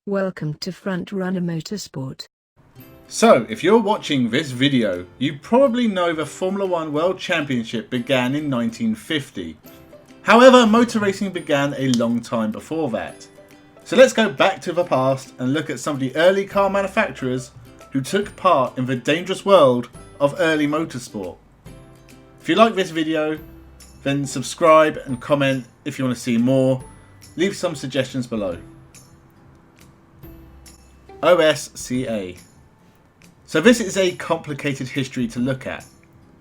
Welcome to Front Runner Motorsport. So, if you're watching this video, you probably know the Formula 1 World Championship began in 1950. However, motor racing began a long time before that. So let's go back to the past and look at some of the early car manufacturers who took part in the dangerous world of early motorsport. If you like this video, then subscribe and comment if you want to see more. Leave some suggestions below. OSCA. So this is a complicated history to look at.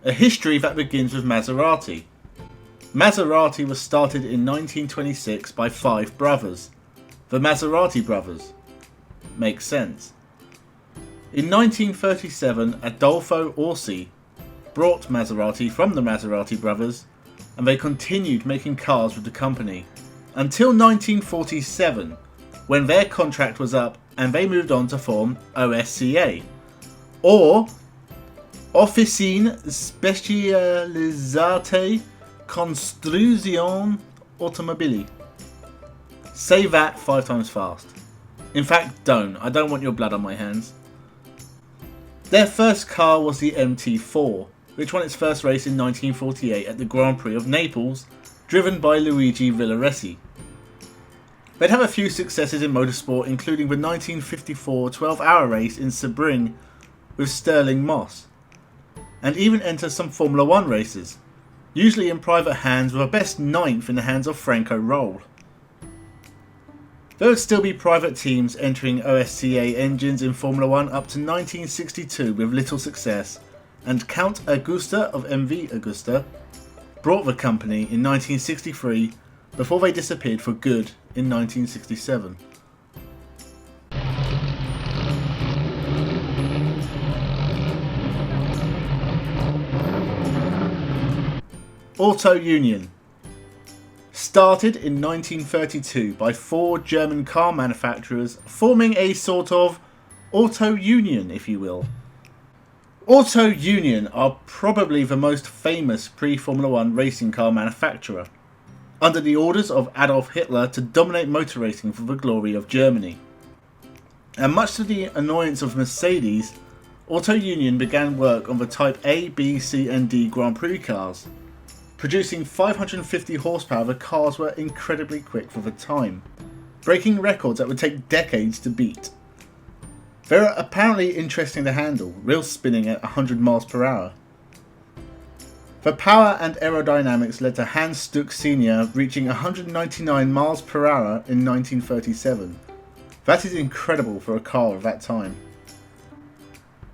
A history that begins with Maserati. Maserati was started in 1926 by 5 brothers. The Maserati brothers. Makes sense. In 1937, Adolfo Orsi brought Maserati from the Maserati brothers, and they continued making cars with the company until 1947, when their contract was up and they moved on to form OSCA, or Officine Specializzate Costruzione Automobili. Say that 5 times fast. In fact, don't. I don't want your blood on my hands. Their first car was the MT4, which won its first race in 1948 at the Grand Prix of Naples, driven by Luigi Villoresi. They'd have a few successes in motorsport, including the 1954 12-hour race in Sebring with Stirling Moss, and even enter some Formula 1 races, usually in private hands, with a best 9th in the hands of Franco Roll. There would still be private teams entering OSCA engines in Formula 1 up to 1962 with little success, and Count Agusta of MV Agusta brought the company in 1963 before they disappeared for good in 1967. Auto Union. Started in 1932 by 4 German car manufacturers forming a sort of auto union, if you will. Auto Union are probably the most famous pre-Formula 1 racing car manufacturer, under the orders of Adolf Hitler to dominate motor racing for the glory of Germany. And much to the annoyance of Mercedes, Auto Union began work on the Type A, B, C and D Grand Prix cars. Producing 550 horsepower, the cars were incredibly quick for the time, breaking records that would take decades to beat. They were apparently interesting to handle, real spinning at 100 miles per hour. The power and aerodynamics led to Hans Stuck Sr. reaching 199 miles per hour in 1937. That is incredible for a car of that time.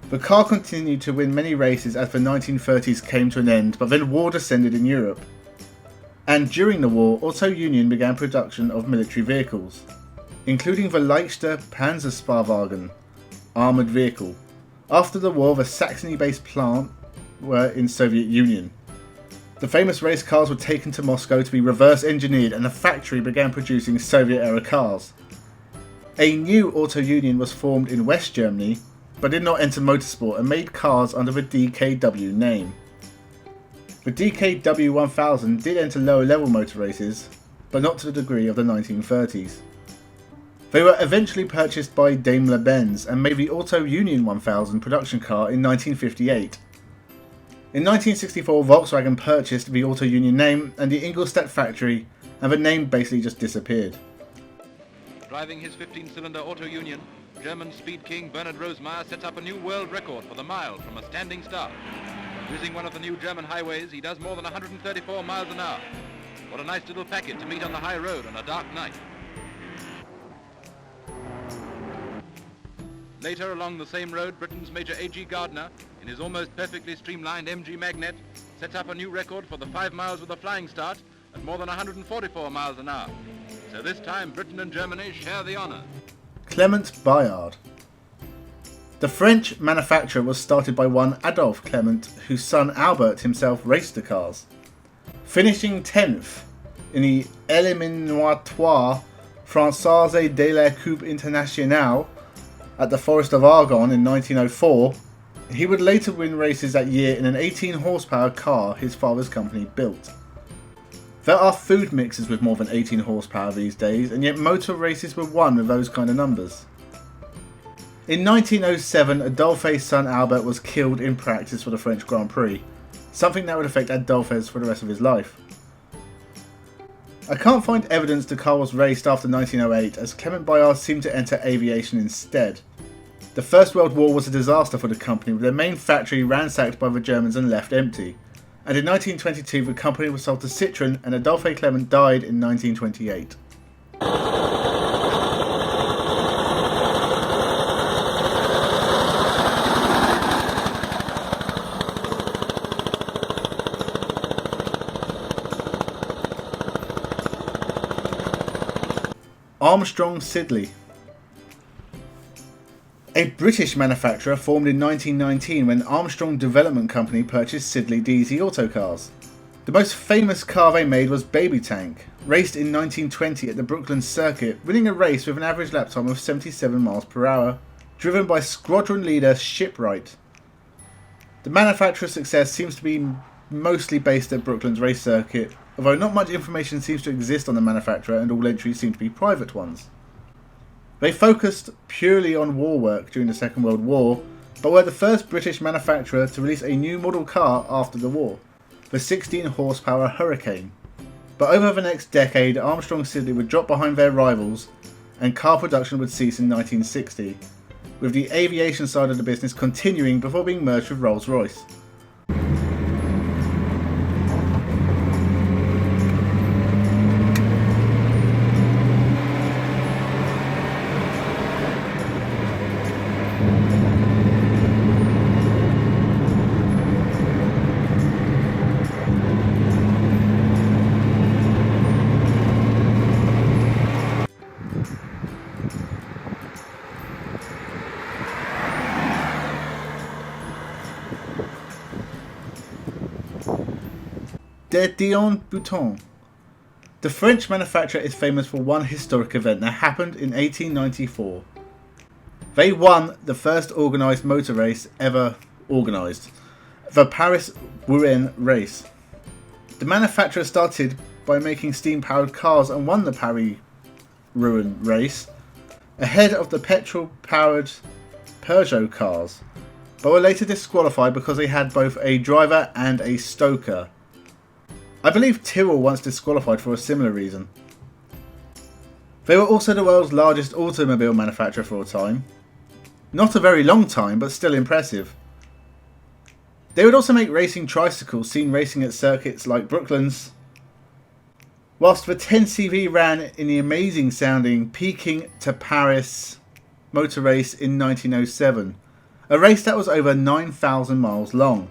The car continued to win many races as the 1930s came to an end, but then war descended in Europe. And during the war, Auto Union began production of military vehicles, including the Leichter Panzersparwagen armoured vehicle. After the war, the Saxony-based plant were in Soviet Union. The famous race cars were taken to Moscow to be reverse engineered, and the factory began producing Soviet-era cars. A new Auto Union was formed in West Germany, but did not enter motorsport and made cars under the DKW name. The DKW 1000 did enter lower level motor races, but not to the degree of the 1930s. They were eventually purchased by Daimler-Benz and made the Auto Union 1000 production car in 1958. In 1964, Volkswagen purchased the Auto Union name and the Ingolstadt factory, and the name basically just disappeared. Driving his 15-cylinder Auto Union, German speed king Bernhard Rosemeyer sets up a new world record for the mile from a standing start. Using one of the new German highways, he does more than 134 miles an hour. What a nice little packet to meet on the high road on a dark night. Later, along the same road, Britain's Major A.G. Gardner, in his almost perfectly streamlined MG Magnet, sets up a new record for the 5 miles with a flying start at more than 144 miles an hour. So this time, Britain and Germany share the honour. Clement Bayard. The French manufacturer was started by one Adolphe Clement, whose son Albert himself raced the cars, finishing 10th in the Éliminatoire Française de la Coupe Internationale at the Forest of Argonne in 1904. He would later win races that year in an 18 horsepower car his father's company built. There are food mixers with more than 18 horsepower these days, and yet motor races were won with those kind of numbers. In 1907, Adolphe's son Albert was killed in practice for the French Grand Prix, something that would affect Adolphe for the rest of his life. I can't find evidence the car was raced after 1908, as Clement Bayard seemed to enter aviation instead. The First World War was a disaster for the company, with their main factory ransacked by the Germans and left empty. And in 1922 the company was sold to Citroën, and Adolphe Clement died in 1928. Armstrong Siddeley. A British manufacturer formed in 1919 when Armstrong Development Company purchased Siddeley DZ Autocars. The most famous car they made was Baby Tank, raced in 1920 at the Brooklands circuit, winning a race with an average lap time of 77 miles per hour, driven by squadron leader Shipwright. The manufacturer's success seems to be mostly based at Brooklands race circuit, although not much information seems to exist on the manufacturer and all entries seem to be private ones. They focused purely on war work during the Second World War, but were the first British manufacturer to release a new model car after the war, the 16 horsepower Hurricane. But over the next decade, Armstrong Siddeley would drop behind their rivals and car production would cease in 1960, with the aviation side of the business continuing before being merged with Rolls-Royce. De Dion Bouton. The French manufacturer is famous for one historic event that happened in 1894. They won the first organised motor race ever organised, the Paris-Rouen race. The manufacturer started by making steam-powered cars and won the Paris-Rouen race, ahead of the petrol-powered Peugeot cars, but were later disqualified because they had both a driver and a stoker. I believe Tyrrell once disqualified for a similar reason. They were also the world's largest automobile manufacturer for a time. Not a very long time, but still impressive. They would also make racing tricycles seen racing at circuits like Brooklands, whilst the 10CV ran in the amazing sounding Peking to Paris motor race in 1907, a race that was over 9,000 miles long.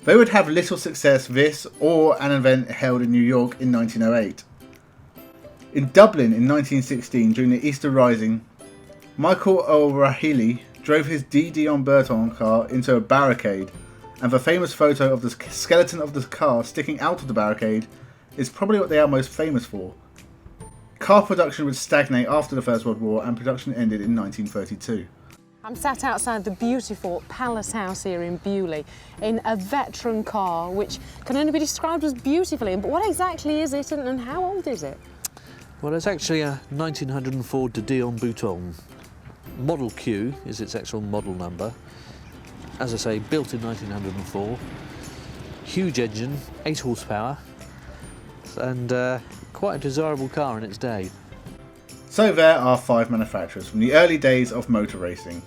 They would have little success this or an event held in New York in 1908. In Dublin in 1916 during the Easter Rising, Michael O'Rahilly drove his De Dion Bouton car into a barricade, and the famous photo of the skeleton of the car sticking out of the barricade is probably what they are most famous for. Car production would stagnate after the First World War and production ended in 1932. I'm sat outside the beautiful Palace House here in Bewley in a veteran car which can only be described as beautifully, but what exactly is it and how old is it? Well, it's actually a 1904 De Dion Bouton. Model Q is its actual model number. As I say, built in 1904. Huge engine, 8 horsepower, and quite a desirable car in its day. So there are 5 manufacturers from the early days of motor racing.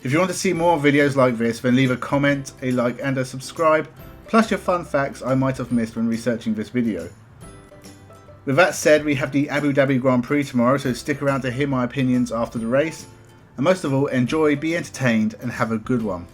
If you want to see more videos like this, then leave a comment, a like and a subscribe, plus your fun facts I might have missed when researching this video. With that said, we have the Abu Dhabi Grand Prix tomorrow, so stick around to hear my opinions after the race. And most of all, enjoy, be entertained and have a good one.